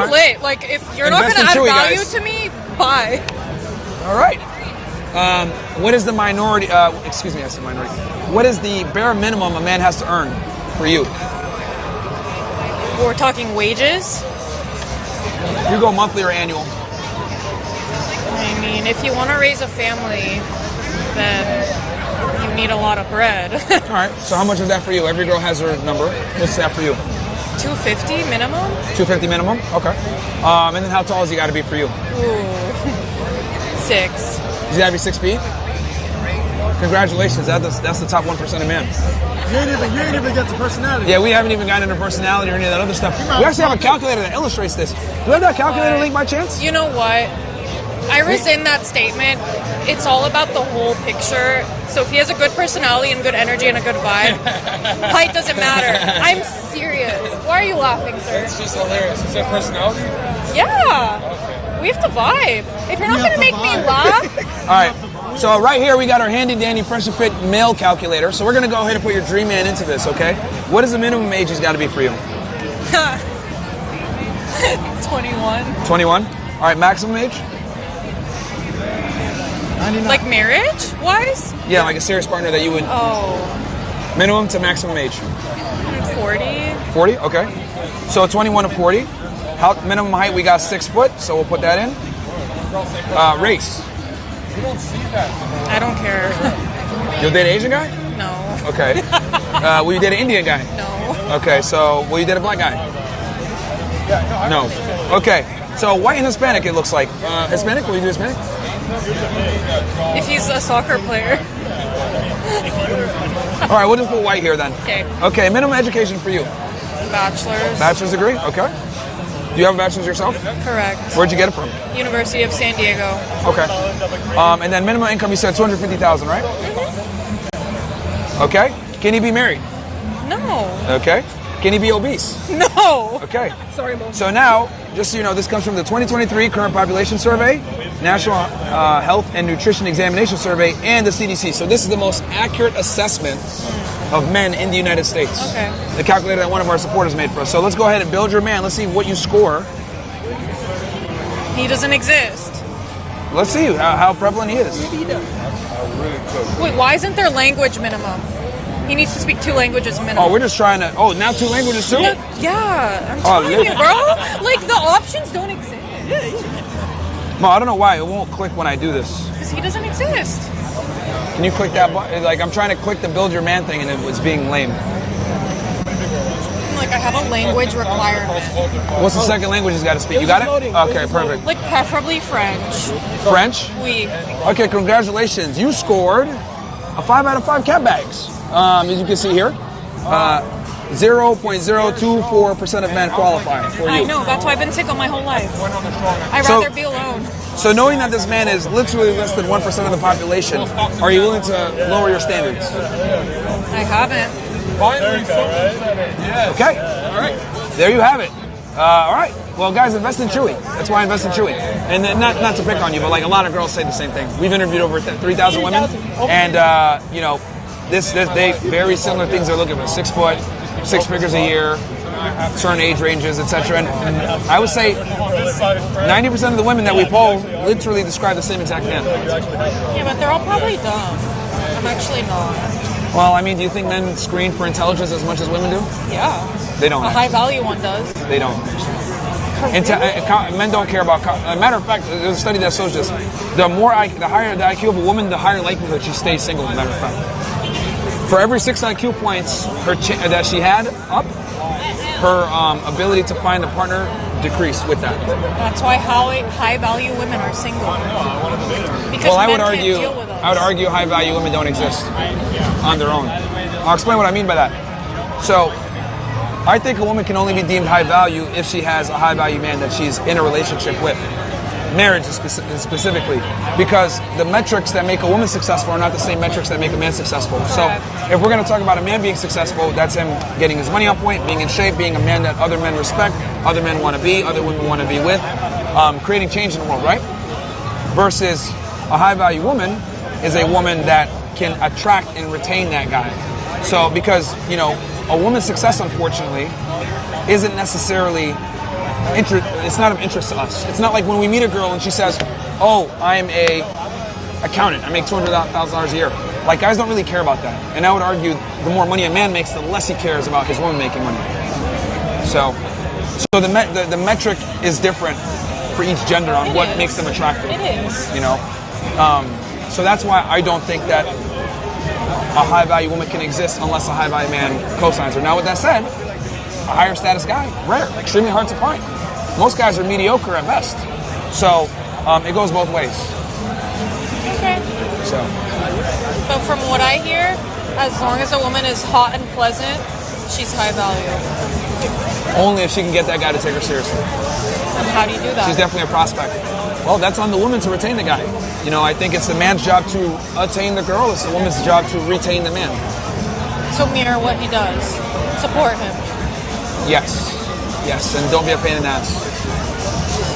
I'm lit. Like, if you're not going to add value to me, bye. All right. What is the minority? Excuse me, I said minority. What is the bare minimum a man has to earn for you? We're talking wages. You go monthly or annual? I mean, if you want to raise a family, then you need a lot of bread. All right. So how much is that for you? Every girl has her number. What's that for you? $250 minimum. $250 minimum. Okay. And then how tall has he got to be for you? Ooh, 6. He's got to be 6 feet. Congratulations. That's the top 1% of men. You ain't even get to personality. Yeah, we haven't even gotten into personality or any of that other stuff. We actually have a calculator that illustrates this. Do you have that calculator link by chance? You know what? I rescind that statement. It's all about the whole picture. So if he has a good personality and good energy and a good vibe, height doesn't matter. I'm serious. Why are you laughing, sir? It's just hilarious. Is that personality? Yeah. Okay. We have to vibe. If you're not going to make me laugh. All right. So right here we got our handy dandy FreshandFit male calculator. So we're going to go ahead and put your dream man into this, okay? What is the minimum age he's got to be for you? 21. 21? All right, maximum age? 99. Like marriage-wise? Yeah, like a serious partner that you would... Oh. Minimum to maximum age? 40. 40? Okay. So 21 to 40. Minimum height, we got 6 foot, so we'll put that in. Race? I don't care. You'll date an Asian guy? No. Okay. Will you date an Indian guy? No. Okay, so will you date a black guy? No. Okay, so white and Hispanic it looks like. Hispanic? Will you do Hispanic? If he's a soccer player. All right, we'll just put white here then. Okay. Okay, minimum education for you? Bachelor's. Bachelor's degree? Okay. Do you have a bachelor's yourself? Correct. Where'd you get it from? University of San Diego. Okay. And then minimum income, you said $250,000, right? Mm-hmm. Okay. Can he be married? No. Okay. Can he be obese? No. Okay. Sorry, Mom. So now, just so you know, this comes from the 2023 Current Population Survey, National Health and Nutrition Examination Survey, and the CDC. So this is the most accurate assessment of men in the United States. Okay. The calculator that one of our supporters made for us. So let's go ahead and build your man. Let's see what you score. He doesn't exist. Let's see how prevalent he is. Wait, why isn't there language minimum? He needs to speak 2 languages minimum. Oh, we're just trying to... Oh, now 2 languages too? Yeah, I'm telling you, bro. Like, the options don't exist. Mo, I don't know why it won't click when I do this. Because he doesn't exist. Can you click that button? Like, I'm trying to click the build your man thing and it was being lame. Like, I have a language requirement. What's the second language he's got to speak? You got it? Okay, perfect. Like, preferably French. French? Oui. Okay, congratulations. You scored a 5 out of 5 cat bags. As you can see here, 0.024% of men qualify for you. I know, that's why I've been single my whole life. I'd rather be alone. So knowing that this man is literally less than 1% of the population, are you willing to lower your standards? I haven't. Okay. All right. There you have it. All right. Well, guys, invest in Chewy. That's why I invest in Chewy. And then not to pick on you, but like a lot of girls say the same thing. We've interviewed over 3,000 women, and you know, they very similar things they're looking for: 6 foot, 6 figures a year, certain age ranges, etc. And I would say 90% of the women that we poll literally describe the same exact man. Yeah, but they're all probably dumb. I'm actually not. Well, I mean, do you think men screen for intelligence as much as women do? Yeah. They don't. A high value one does. They don't. Men don't care about. As a matter of fact, there's a study that shows this: the higher the IQ of a woman, the higher likelihood she stays single. As a matter of fact. For every 6 IQ points that she had up, her ability to find a partner decreased with that. That's why high value women are single. Because well, I would argue high value women don't exist on their own. I'll explain what I mean by that. So, I think a woman can only be deemed high value if she has a high value man that she's in a relationship with. Marriage specifically, because the metrics that make a woman successful are not the same metrics that make a man successful. So if we're going to talk about a man being successful, that's him getting his money on point, being in shape, being a man that other men respect, other men want to be, other women want to be with, creating change in the world, right? Versus a high value woman is a woman that can attract and retain that guy. So because, you know, a woman's success, unfortunately, isn't necessarily it's not of interest to us. It's not like when we meet a girl and she says, "Oh, I'm a accountant. I make $200,000 a year." Like, guys don't really care about that. And I would argue the more money a man makes, the less he cares about his woman making money. So the metric is different for each gender on what makes them attractive. It is. You know? So that's why I don't think that a high-value woman can exist unless a high-value man co-signs her. Now, with that said, a higher status guy, rare, extremely hard to find. Most guys are mediocre at best. So it goes both ways. Okay. So. But from what I hear, as long as a woman is hot and pleasant, she's high value. Only if she can get that guy to take her seriously. And how do you do that? She's definitely a prospect. Well, that's on the woman to retain the guy. You know, I think it's the man's job to attain the girl. It's the woman's job to retain the man. So mirror what he does. Support him. Yes. Yes, and don't be a pain in the ass.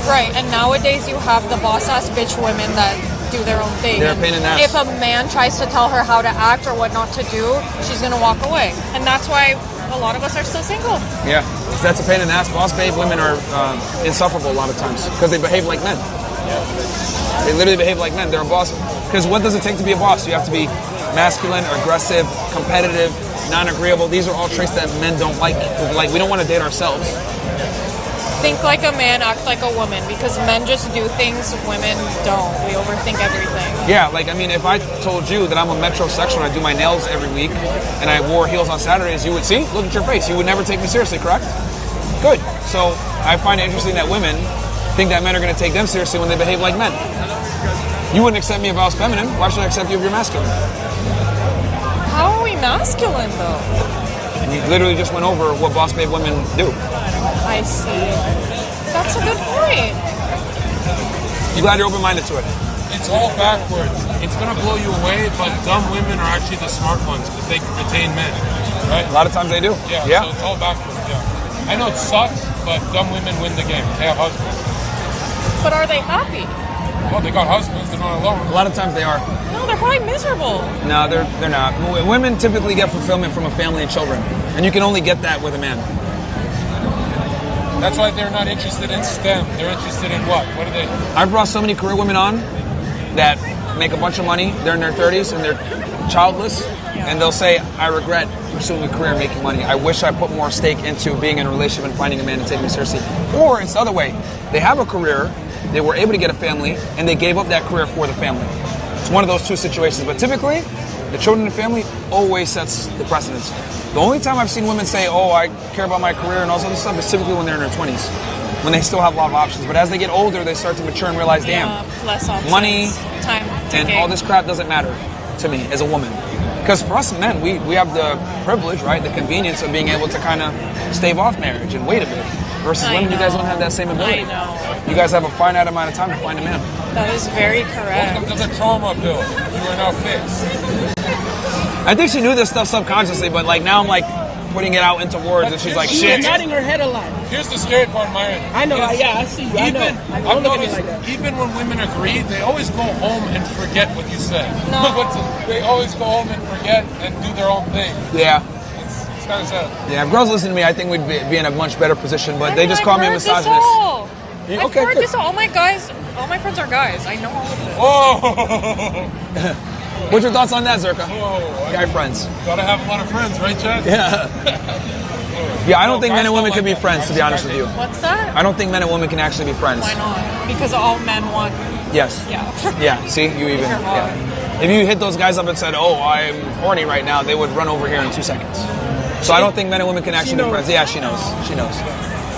Right, and nowadays you have the boss-ass bitch women that do their own thing. They're a pain in the ass. If a man tries to tell her how to act or what not to do, she's going to walk away. And that's why a lot of us are still single. Yeah, that's a pain in the ass. Boss babe women are insufferable a lot of times because they behave like men. They literally behave like men. They're a boss. Because what does it take to be a boss? You have to be masculine, aggressive, competitive, non-agreeable. These are all traits that men don't like. Like, we don't want to date ourselves. Think like a man, act like a woman, because men just do things women don't. We overthink everything. Yeah, like, I mean, if I told you that I'm a metrosexual and I do my nails every week and I wore heels on Saturdays, you would see, look at your face. You would never take me seriously, correct? Good. So I find it interesting that women think that men are going to take them seriously when they behave like men. You wouldn't accept me if I was feminine. Why should I accept you if you're masculine? How are we masculine, though? You literally just went over what boss babe women do. I see. That's a good point. You glad you're open-minded to it? It's all backwards. It's going to blow you away, but dumb women are actually the smart ones because they can retain men, right? A lot of times they do. Yeah. So it's all backwards, yeah. I know it sucks, but dumb women win the game. They have husbands. But are they happy? Well, they got husbands. They're not alone. A lot of times they are. No, they're probably miserable. No, they're not. Women typically get fulfillment from a family and children, and you can only get that with a man. That's why they're not interested in STEM. They're interested in what? What are they? I've brought so many career women on that make a bunch of money. They're in their 30s and they're childless, and they'll say, "I regret pursuing a career and making money. I wish I put more stake into being in a relationship and finding a man to take me seriously." Or it's the other way. They have a career, they were able to get a family, and they gave up that career for the family. It's one of those two situations. But typically, the children and family always sets the precedence. The only time I've seen women say, "Oh, I care about my career and all this other stuff," is typically when they're in their 20s, when they still have a lot of options. But as they get older, they start to mature and realize, damn, less options, money time and all this crap doesn't matter to me as a woman. Because for us men, we have the privilege, right, the convenience of being able to kind of stave off marriage and wait a bit. Versus women, you guys don't have that same ability. I know. You guys have a finite amount of time to find a man. That is very correct. Welcome to the trauma pill. You are now fixed. I think she knew this stuff subconsciously, but like now I'm like putting it out into words, and she's like, She's shit. nodding her head a lot. Here's the scary part, Myron. I know. Yeah, I see you. I know. I've Don't look at me noticed, like that. even when women agree, they always go home and forget what you said. No. They always go home and forget and do their own thing. Yeah. It's kind of sad. Yeah, if girls listen to me, I think we'd be in a much better position, but I they mean, just I've call me a heard this misogynist. all. Yeah, I've okay, heard good. this all. All my friends are guys. I know all of this. Oh! What's your thoughts on that, Zerka? Whoa. Guy friends. Gotta have a lot of friends, right, Chad? Yeah. Yeah, I don't think men and women can be friends, to be honest with you. What's that? I don't think men and women can actually be friends. Why not? Because all men want. Yes. Yeah. Yeah, see, you even. You're hard. Yeah. If you hit those guys up and said, "Oh, I'm horny right now," they would run over here in 2 seconds. So I don't think men and women can actually be friends. Yeah, she knows. She knows.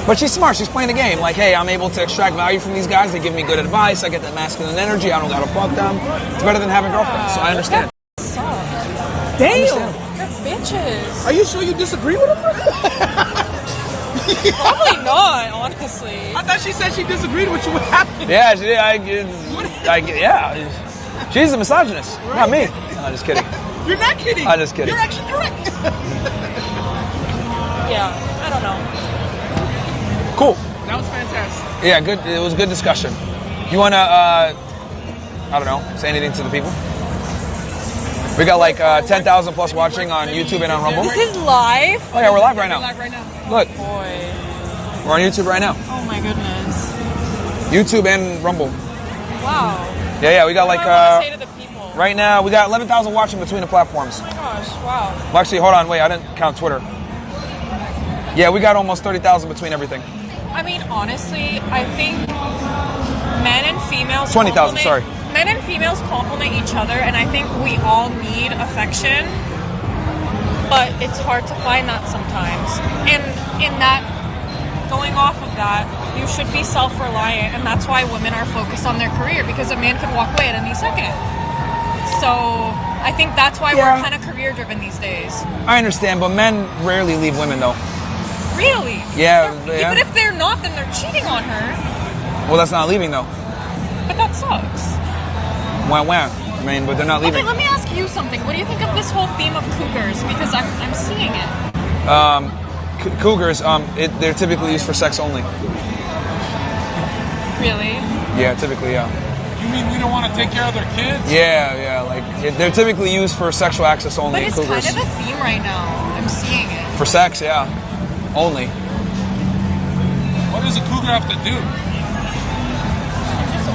But she's smart. She's playing the game. Like, hey, I'm able to extract value from these guys. They give me good advice. I get that masculine energy. I don't gotta fuck them. It's better than having girlfriends. So I understand. Damn. You're bitches. Are you sure you disagree with her? Probably not, honestly. I thought she said she disagreed with you. What happened? Yeah, yeah. She's a misogynist, not me. No, I'm just kidding. You're not kidding. I'm just kidding. You're actually correct. Yeah, I don't know. Cool. That was fantastic. Yeah, good. It was a good discussion. You wanna, I don't know, say anything to the people? We got like 10,000 plus watching on YouTube and on Rumble. This is live? Oh yeah, we're live right now. Live right now. Look, Boy. we're on YouTube right now. Oh my goodness. YouTube and Rumble. Wow. Yeah, we got like What do I want to say to the people? right now we got 11,000 watching between the platforms. Oh my gosh, wow. Well, actually, hold on, wait, I didn't count Twitter. Yeah, we got almost 30,000 between everything. I mean, honestly, I think men and females 20,000, sorry. Men and females complement each other, and I think we all need affection, but it's hard to find that sometimes. And in that, going off of that, you should be self-reliant, and that's why women are focused on their career, because a man can walk away at any second. So I think that's why we're kind of career-driven these days. I understand, but men rarely leave women though. Really? Yeah. Even if they're not, then they're cheating on her. Well, that's not leaving though. But that sucks. Wah. I mean, but they're not leaving. Okay, let me ask you something. What do you think of this whole theme of cougars? Because I'm seeing it. Cougars, they're typically used for sex only. Really? Yeah, typically, yeah. You mean we don't want to take care of their kids? Yeah, like they're typically used for sexual access only. But it's cougars. kind of a theme right now. I'm seeing it. For sex, yeah, only. What does a cougar have to do?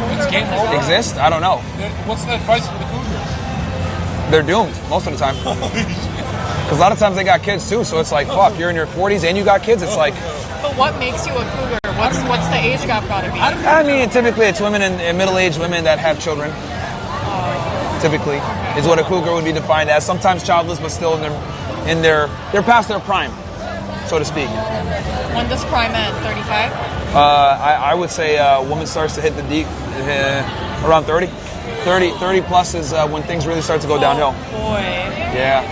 It's game over. Exist? I don't know. What's the advice for the cougars? They're doomed most of the time. Because a lot of times they got kids too, so it's like, fuck, you're in your 40s and you got kids. It's like. But what makes you a cougar? What's the age gap gotta be? I mean, typically it's women and middle-aged women that have children. Typically, is what a cougar would be defined as. Sometimes childless, but still they're past their prime, so to speak. When does prime end? 35? I would say a woman starts to hit the deep around 30. 30 plus is when things really start to go downhill. Boy. Yeah.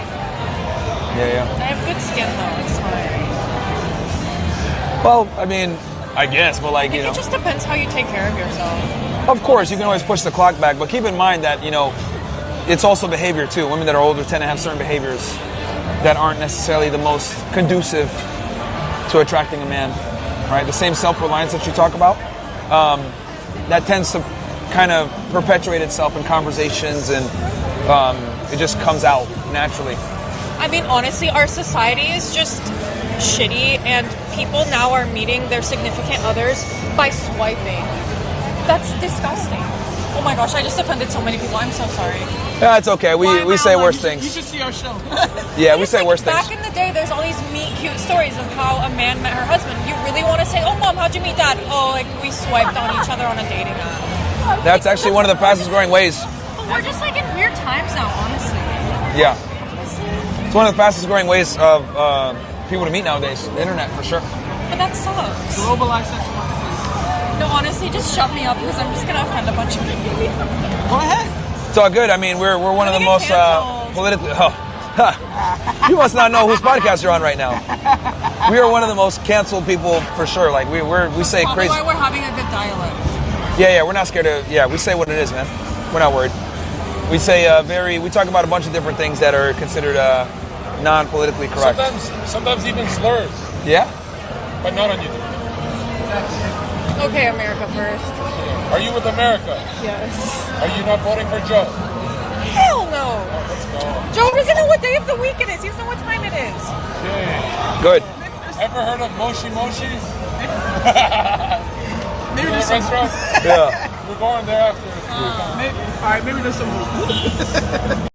I have good skin though. It's fine. Well, I mean, I guess, but like, It just depends how you take care of yourself. Of course, you can always push the clock back, but keep in mind that, it's also behavior too. Women that are older tend to have certain behaviors that aren't necessarily the most conducive to attracting a man, right? The same self-reliance that you talk about, that tends to kind of perpetuate itself in conversations, and it just comes out naturally. I mean, honestly, our society is just shitty, and people now are meeting their significant others by swiping. That's disgusting. Oh my gosh, I just offended so many people. I'm so sorry. Yeah, it's okay. We say worse things. You should see our show. Yeah, we It's say like worse things. Back in the day, there's all these cute stories of how a man met her husband. You really want to say, oh, mom, how'd you meet dad? Oh, like, we swiped on each other on a dating app. That's actually one of the fastest growing ways. But we're just, like, in weird times now, honestly. Yeah. It's one of the fastest growing ways of people to meet nowadays. The internet, for sure. But that sucks. Globalized sexual marketplace. No, honestly, just shut me up because I'm just going to offend a bunch of people. Go ahead. It's all good. I mean, we're one of the most politically... You must not know whose podcast you're on right now. We are one of the most canceled people for sure. Like, we say Probably crazy... why we're having a good dialect. Yeah, we're not scared to... Yeah, we say what it is, man. We're not worried. We say we talk about a bunch of different things that are considered non-politically correct. Sometimes even slurs, Yeah? but not on YouTube. Okay, America first. Are you with America? Yes. Are you not voting for Joe? Hell no. Let's go. Joe doesn't know what day of the week it is. He doesn't know what time it is. Okay. Good. Ever heard of Moshi Moshi? Maybe The there's some. restaurant? Yeah. We're going there after. All right, maybe there's some.